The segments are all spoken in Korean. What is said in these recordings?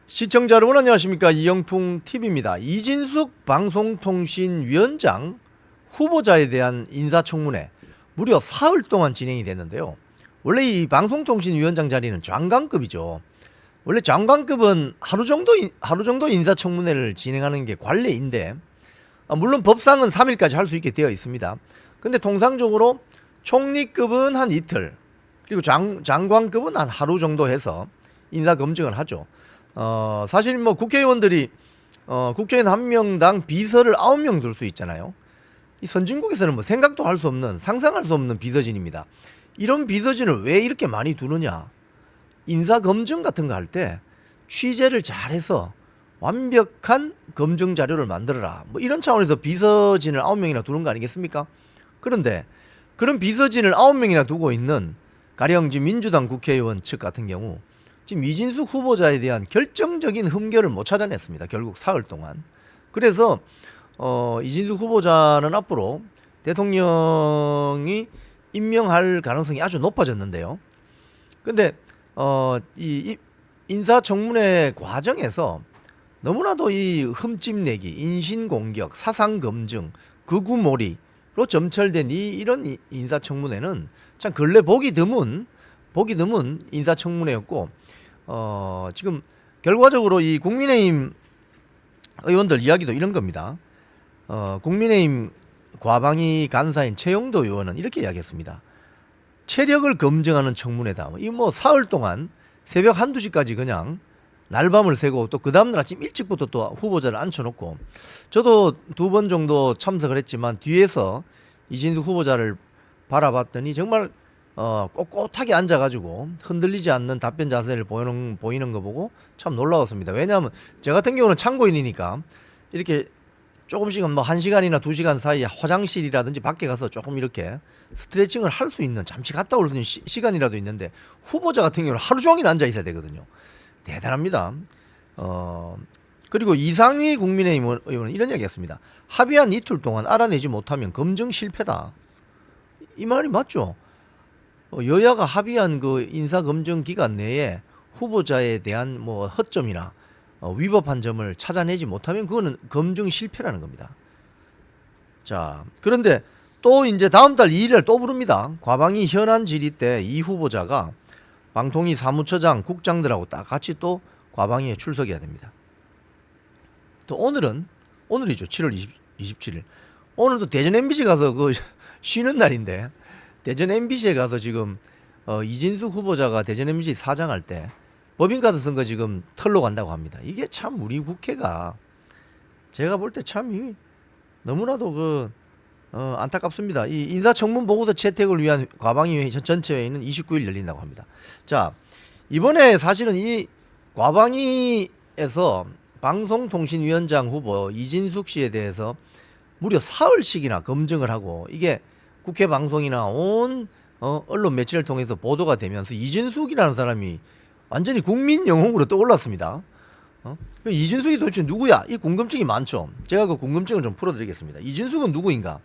시청자 여러분 안녕하십니까. 이영풍TV입니다. 이진숙 방송통신위원장 후보자에 대한 인사청문회 무려 사흘 동안 진행이 됐는데요. 원래 이 방송통신위원장 자리는 장관급이죠. 원래 장관급은 하루 정도 인사청문회를 진행하는 게 관례인데, 물론 법상은 3일까지 할 수 있게 되어 있습니다. 근데 통상적으로 총리급은 한 이틀, 그리고 장관급은 한 하루 정도 해서 인사 검증을 하죠. 사실 뭐 국회의원들이 국회의원 한 명당 비서를 9명 둘 수 있잖아요. 이 선진국에서는 뭐 생각도 할 수 없는, 상상할 수 없는 비서진입니다. 이런 비서진을 왜 이렇게 많이 두느냐? 인사 검증 같은 거 할 때 취재를 잘해서 완벽한 검증 자료를 만들어라, 뭐 이런 차원에서 비서진을 9명이나 두는 거 아니겠습니까? 그런데 그런 비서진을 9명이나 두고 있는 가령 지금 민주당 국회의원 측 같은 경우 지금 이진숙 후보자에 대한 결정적인 흠결을 못 찾아냈습니다. 결국 사흘 동안. 그래서 이진숙 후보자는 앞으로 대통령이 임명할 가능성이 아주 높아졌는데요. 근데 이 인사청문회 과정에서 너무나도 이 흠집내기, 인신공격, 사상검증, 극우몰이로 점철된 이런 인사청문회는 참 근래 보기 드문 인사청문회였고, 지금 결과적으로 이 국민의힘 의원들 이야기도 이런 겁니다. 국민의힘 과방위 간사인 최영도 의원은 이렇게 이야기했습니다. 체력을 검증하는 청문회다. 이 뭐 사흘 동안 새벽 1~2시까지 그냥 날밤을 새고 또 그 다음날 아침 일찍부터 또 후보자를 앉혀놓고, 저도 2번 정도 참석을 했지만 뒤에서 이진숙 후보자를 바라봤더니 정말 꼿꼿하게 앉아가지고 흔들리지 않는 답변 자세를 보이는 거 보고 참 놀라웠습니다. 왜냐하면 저 같은 경우는 참고인이니까 이렇게 조금씩은 뭐 1시간이나 2시간 사이에 화장실이라든지 밖에 가서 조금 이렇게 스트레칭을 할 수 있는, 잠시 갔다 올 수 있는 시간이라도 있는데, 후보자 같은 경우는 하루 종일 앉아 있어야 되거든요. 대단합니다. 그리고 이상희 국민의힘 의원은 이런 얘기했습니다. 합의한 이틀 동안 알아내지 못하면 검증 실패다. 이 말이 맞죠? 여야가 합의한 그 인사 검증 기간 내에 후보자에 대한 뭐 허점이나 위법한 점을 찾아내지 못하면 그거는 검증 실패라는 겁니다. 자, 그런데 또 이제 다음 달 2일에 또 부릅니다. 과방위 현안 질의 때 이 후보자가 방통위 사무처장, 국장들하고 딱 같이 또 과방위에 출석해야 됩니다. 또 오늘이죠. 7월 27일. 오늘도 대전 MBC 가서 그 쉬는 날인데, 대전 MBC에 가서 지금 이진숙 후보자가 대전 MBC 사장할 때 법인카드 선거 지금 털러 간다고 합니다. 이게 참 우리 국회가 제가 볼 때 참 너무나도 안타깝습니다. 이 인사청문 보고서 채택을 위한 과방위 전체 회의는 29일 열린다고 합니다. 자, 이번에 사실은 이 과방위에서 방송통신위원장 후보 이진숙 씨에 대해서 무려 사흘씩이나 검증을 하고, 이게 국회 방송이나 온 언론 매체를 통해서 보도가 되면서 이진숙이라는 사람이 완전히 국민 영웅으로 떠올랐습니다. 이진숙이 도대체 누구야? 이 궁금증이 많죠. 제가 그 궁금증을 좀 풀어드리겠습니다. 이진숙은 누구인가?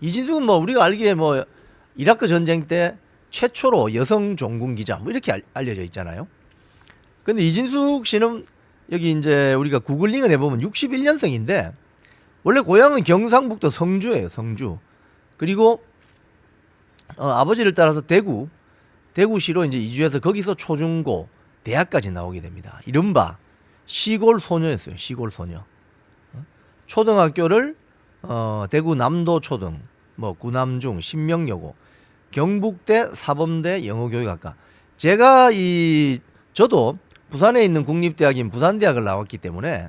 이진숙은 뭐 우리가 알기에 뭐 이라크 전쟁 때 최초로 여성 종군 기자 뭐 이렇게 알려져 있잖아요. 근데 이진숙 씨는 여기 이제 우리가 구글링을 해보면 61년생인데 원래 고향은 경상북도 성주예요. 성주. 그리고 아버지를 따라서 대구시로 이제 이주해서 거기서 초중고 대학까지 나오게 됩니다. 이른바 시골 소녀였어요. 시골 소녀. 초등학교를 대구 남도초등, 뭐 구남중, 신명여고, 경북대 사범대 영어교육학과. 저도 부산에 있는 국립대학인 부산대학을 나왔기 때문에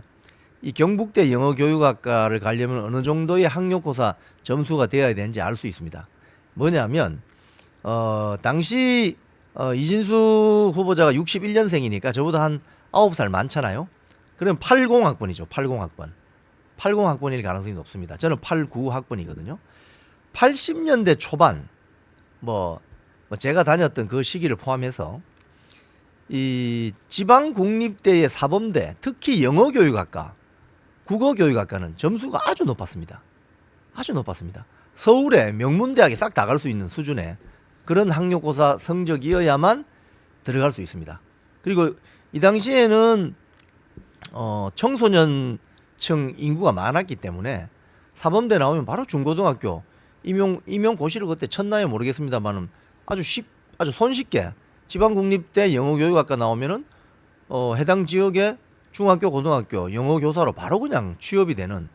이 경북대 영어교육학과를 가려면 어느 정도의 학력고사 점수가 되어야 되는지 알 수 있습니다. 뭐냐면 당시 이진숙 후보자가 61년생이니까 저보다 한 9살 많잖아요. 그럼 80학번이죠. 80학번. 80학번일 가능성이 높습니다. 저는 89학번이거든요. 80년대 초반 뭐 제가 다녔던 그 시기를 포함해서 이 지방 국립대의 사범대, 특히 영어교육학과, 국어교육학과는 점수가 아주 높았습니다. 아주 높았습니다. 서울의 명문대학에 싹 다 갈 수 있는 수준의 그런 학력고사 성적이어야만 들어갈 수 있습니다. 그리고 이 당시에는 청소년층 인구가 많았기 때문에 사범대 나오면 바로 중고등학교 임용 고시를 그때 쳤나요 모르겠습니다만은 아주 손쉽게 지방국립대 영어교육학과 나오면은 해당 지역의 중학교 고등학교 영어교사로 바로 그냥 취업이 되는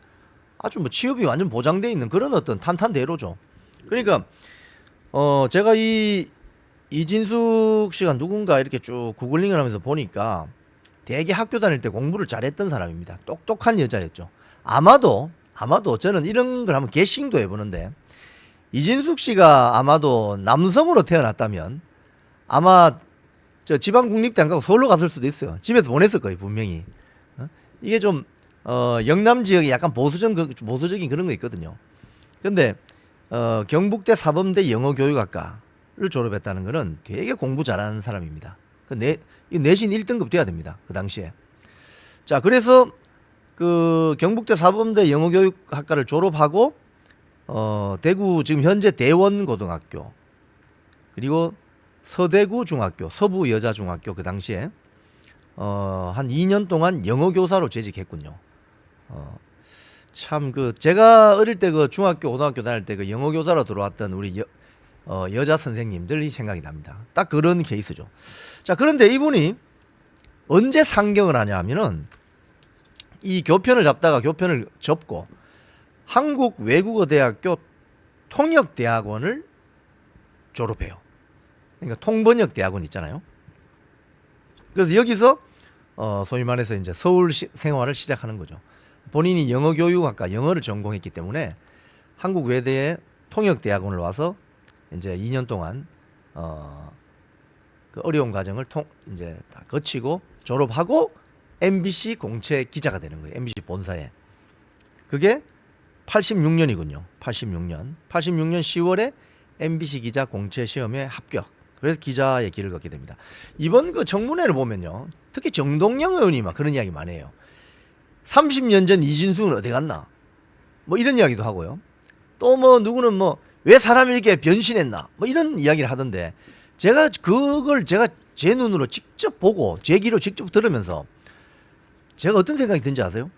아주 뭐 취업이 완전 보장돼 있는 그런 어떤 탄탄대로죠. 그러니까 제가 이 이진숙 씨가 누군가 이렇게 쭉 구글링을 하면서 보니까 되게 학교 다닐 때 공부를 잘했던 사람입니다. 똑똑한 여자였죠. 아마도 저는 이런 걸 한번 게싱도 해보는데 이진숙 씨가 아마도 남성으로 태어났다면 아마 저 지방국립대 안 가고 서울로 갔을 수도 있어요. 집에서 보냈을 거예요 분명히. 이게 좀 영남 지역에 약간 보수적인 그런 거 있거든요. 근데 경북대 사범대 영어교육학과를 졸업했다는 거는 되게 공부 잘하는 사람입니다. 내신 1등급 돼야 됩니다. 그 당시에. 자, 그래서 그 경북대 사범대 영어교육학과를 졸업하고 대구 지금 현재 대원고등학교 그리고 서대구 중학교, 서부 여자중학교 그 당시에 한 2년 동안 영어교사로 재직했군요. 참 그 제가 어릴 때 그 중학교 고등학교 다닐 때 그 영어교사로 들어왔던 우리 여자 선생님들이 생각이 납니다. 딱 그런 케이스죠. 자, 그런데 이분이 언제 상경을 하냐 하면은 이 교편을 잡다가 교편을 접고 한국외국어대학교 통역대학원을 졸업해요. 그러니까 통번역대학원 있잖아요. 그래서 여기서 소위 말해서 이제 서울 생활을 시작하는 거죠. 본인이 영어교육학과 영어를 전공했기 때문에 한국 외대의 통역대학원을 와서 이제 2년 동안 그 어려운 과정을 이제 다 거치고 졸업하고 MBC 공채 기자가 되는 거예요. MBC 본사에. 그게 86년이군요. 86년 10월에 MBC 기자 공채 시험에 합격. 그래서 기자의 길을 걷게 됩니다. 이번 그 청문회를 보면요, 특히 정동영 의원이 막 그런 이야기 많이 해요. 30년 전 이진숙은 어디 갔나? 뭐 이런 이야기도 하고요. 또 뭐 누구는 뭐 왜 사람이 이렇게 변신했나? 뭐 이런 이야기를 하던데 제가 그걸 제 눈으로 직접 보고 제 귀로 직접 들으면서 제가 어떤 생각이 든지 아세요?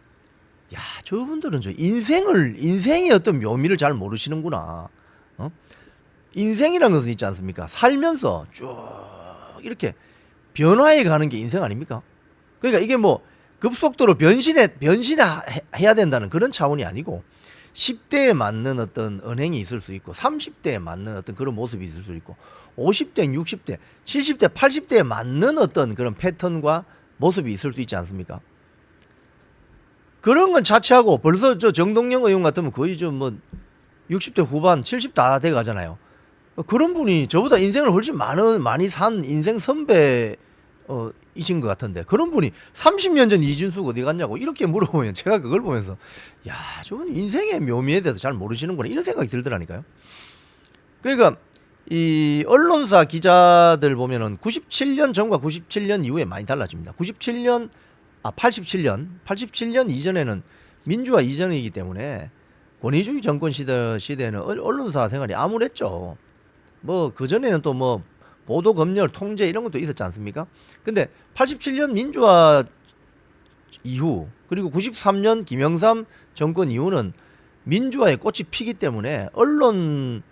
야, 저분들은 저 인생의 어떤 묘미를 잘 모르시는구나. 인생이라는 것은 있지 않습니까? 살면서 쭉 이렇게 변화해 가는 게 인생 아닙니까? 그러니까 이게 뭐 급속도로 변신해야 된다는 그런 차원이 아니고 10대에 맞는 어떤 언행이 있을 수 있고 30대에 맞는 어떤 그런 모습이 있을 수 있고 50대, 60대, 70대, 80대에 맞는 어떤 그런 패턴과 모습이 있을 수 있지 않습니까? 그런 건 자체하고 벌써 저 정동영 의원 같으면 거의 좀 뭐 60대 후반, 70 다 돼 가잖아요. 그런 분이 저보다 인생을 훨씬 많이 산 인생 선배 이신 것 같은데 그런 분이 30년 전 이준숙 어디 갔냐고 이렇게 물어보면 제가 그걸 보면서 야, 저분 인생의 묘미에 대해서 잘 모르시는구나 이런 생각이 들더라니까요. 그러니까 이 언론사 기자들 보면은 97년 전과 97년 이후에 많이 달라집니다. 87년 이전에는 민주화 이전이기 때문에 권위주의 정권 시대에는 언론사 생활이 암울했죠. 뭐 그전에는 또 뭐 보도 검열 통제 이런 것도 있었지 않습니까? 근데 87년 민주화 이후 그리고 93년 김영삼 정권 이후는 민주화의 꽃이 피기 때문에 언론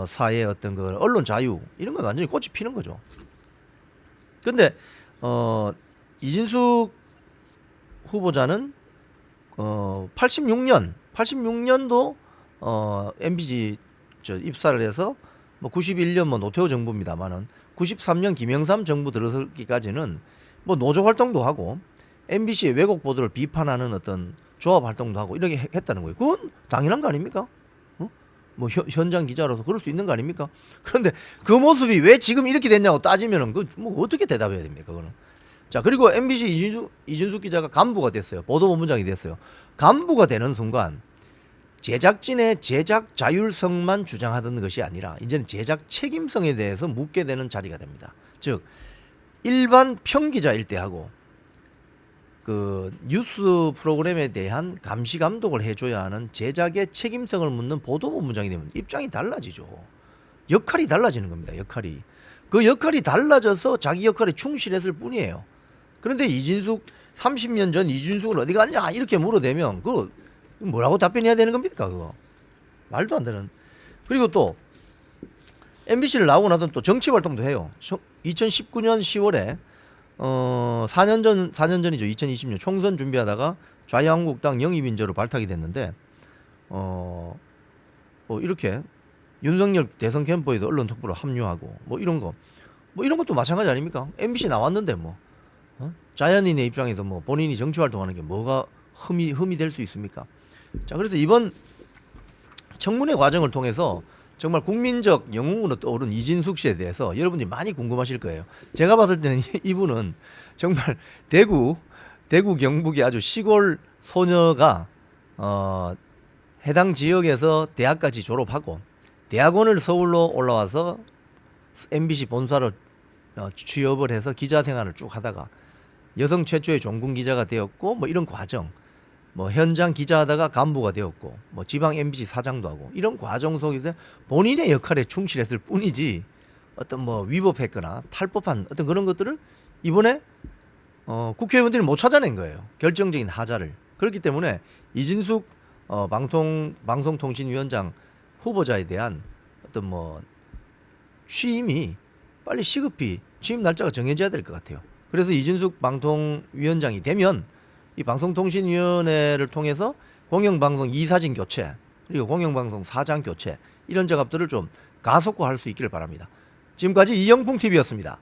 사의 어떤 그 언론 자유 이런 건 완전히 꽃이 피는 거죠. 근데 이진숙 후보자는 86년도 MBC 입사를 해서 뭐 91년 뭐 노태우 정부입니다만은 93년 김영삼 정부 들어서기까지는 뭐 노조 활동도 하고 MBC의 왜곡 보도를 비판하는 어떤 조합 활동도 하고 이렇게 했다는 거예요. 그건 당연한 거 아닙니까? 뭐 현장 기자로서 그럴 수 있는 거 아닙니까? 그런데 그 모습이 왜 지금 이렇게 됐냐고 따지면은 그 뭐 어떻게 대답해야 됩니까? 그거는. 자, 그리고 MBC 이준숙 기자가 간부가 됐어요. 보도본부장이 됐어요. 간부가 되는 순간 제작진의 제작 자율성만 주장하던 것이 아니라 이제는 제작 책임성에 대해서 묻게 되는 자리가 됩니다. 즉 일반 평기자일 때하고 그 뉴스 프로그램에 대한 감시 감독을 해줘야 하는 제작의 책임성을 묻는 보도본부장이 되면 입장이 달라지죠. 역할이 달라지는 겁니다. 그 역할이 달라져서 자기 역할에 충실했을 뿐이에요. 그런데 이진숙 30년 전 이준숙은 어디 갔냐 이렇게 물어대면 그거 뭐라고 답변해야 되는 겁니까 그거. 말도 안 되는. 그리고 또 MBC를 나오고 나서 또 정치 활동도 해요. 2019년 10월에 4년 전이죠. 2020년 총선 준비하다가 자유한국당 영입인재로 발탁이 됐는데 이렇게 윤석열 대선 캠프에도 언론 통보로 합류하고 뭐 이런 거 뭐 이런 것도 마찬가지 아닙니까? MBC 나왔는데 뭐 자연인의 입장에서 뭐 본인이 정치 활동하는 게 뭐가 흠이 될 수 있습니까? 자, 그래서 이번 청문회 과정을 통해서 정말 국민적 영웅으로 떠오른 이진숙 씨에 대해서 여러분들이 많이 궁금하실 거예요. 제가 봤을 때는 이분은 정말 대구 경북의 아주 시골 소녀가 해당 지역에서 대학까지 졸업하고 대학원을 서울로 올라와서 MBC 본사로 취업을 해서 기자 생활을 쭉 하다가 여성 최초의 종군 기자가 되었고 뭐 이런 과정, 뭐 현장 기자하다가 간부가 되었고 뭐 지방 MBC 사장도 하고 이런 과정 속에서 본인의 역할에 충실했을 뿐이지 어떤 뭐 위법했거나 탈법한 어떤 그런 것들을 이번에 국회의원들이 못 찾아낸 거예요. 결정적인 하자를. 그렇기 때문에 이진숙 방송통신위원장 후보자에 대한 어떤 뭐 취임이 빨리 시급히 취임 날짜가 정해져야 될 것 같아요. 그래서 이진숙 방통위원장이 되면 이 방송통신위원회를 통해서 공영방송 이사진 교체 그리고 공영방송 사장 교체 이런 작업들을 좀 가속화할 수 있기를 바랍니다. 지금까지 이영풍TV였습니다.